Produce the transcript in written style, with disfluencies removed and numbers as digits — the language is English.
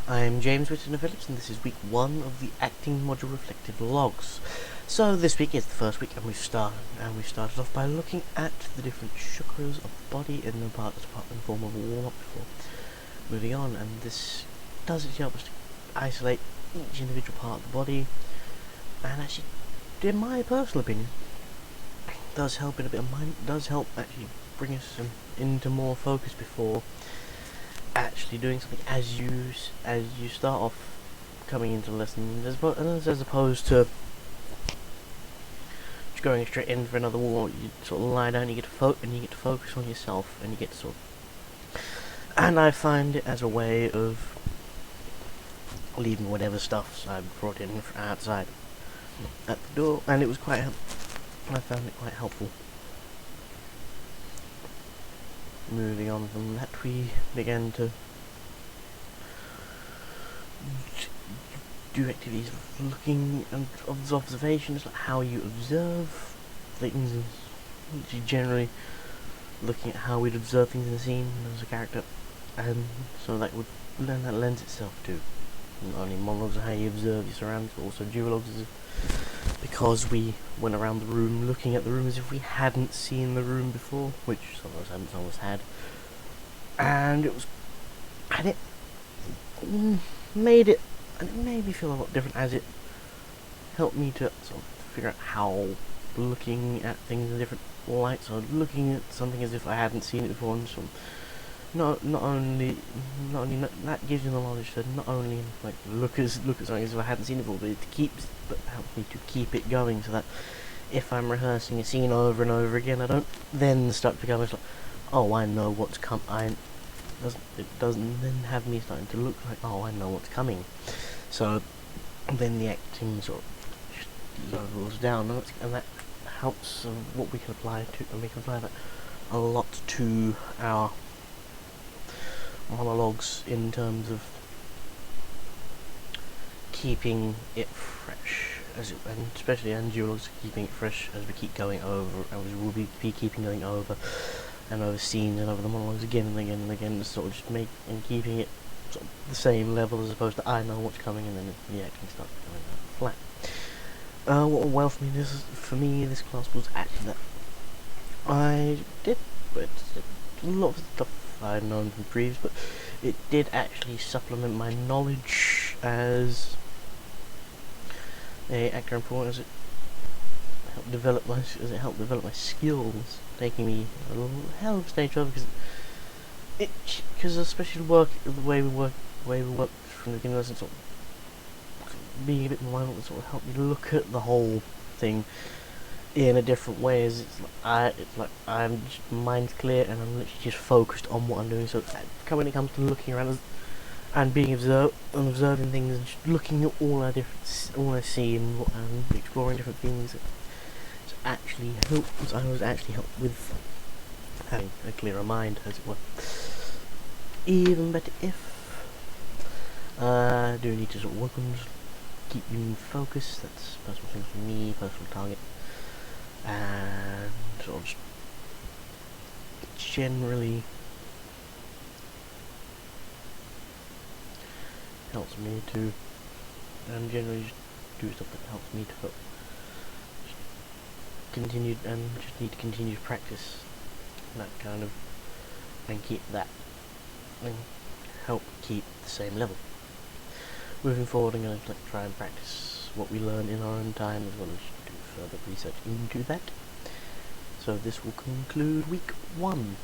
I'm James Whittington-Phillips, and this is week 1 of the acting module reflective logs. So this week is the first week, and we started off by looking at the different chakras of the body in the form of a warm-up before moving on. And this does actually help us to isolate each individual part of the body, and actually, in my personal opinion, does help in a bit of mind. Does help actually bring us into more focus before actually doing something as you start off coming into lessons, as opposed to just going straight in for another war. You sort of lie down, you get to focus on yourself, and you get to and I find it as a way of leaving whatever stuff I brought in from outside at the door, and I found it quite helpful. Moving on from that, we began to do activities of looking and of observations, like how you observe things, and generally looking at how we'd observe things in the scene as a character, and so that lends itself to not only monologues of how you observe your surroundings, but also duologues, because we went around the room looking at the room as if we hadn't seen the room before, which some of us hadn't, some of us had, and it made me feel a lot different, as it helped me to sort of figure out how looking at things in different lights, or looking at something as if I hadn't seen it before, and not only that gives you the knowledge to not only like look at something as if I hadn't seen it before, but helps me to keep it going, so that if I'm rehearsing a scene over and over again, I don't then start becoming like, oh, I know what's it doesn't then have me starting to look like, oh, I know what's coming. So then the acting sort of just levels down, and that helps what we can apply to, and we can apply that a lot to our monologues in terms of keeping it fresh, and especially duologues, keeping it fresh as we keep going over, and we will be keeping going over and over scenes and over the monologues again and again and again, sort of just keeping it sort of the same level, as opposed to I know what's coming, and then the acting starts becoming flat. What went well for me this class was actually that I did, but a lot of stuff I had known from previous, but it did actually supplement my knowledge as a actor and performer, as it helped develop my skills, taking me a little hell of a stage over, because especially the way we work from the beginning, was sort of being a bit more mindful, sort of helped me look at the whole thing in a different way, as it's like I'm just mind's clear, and I'm literally just focused on what I'm doing. So when it comes to looking around and being observing things, and just looking at all I see, and exploring different things, I was actually helped with having a clearer mind, as it were. Even better if I do need to sort of work on keep you focused. That's personal thing for me, personal target, and sort of generally helps me to, and generally just do stuff that helps me to continue, and just need to continue to practice that kind of, and keep that, and help keep the same level. Moving forward, I'm going to try and practice what we learn in our own time, as well as do further research into that. So this will conclude week 1.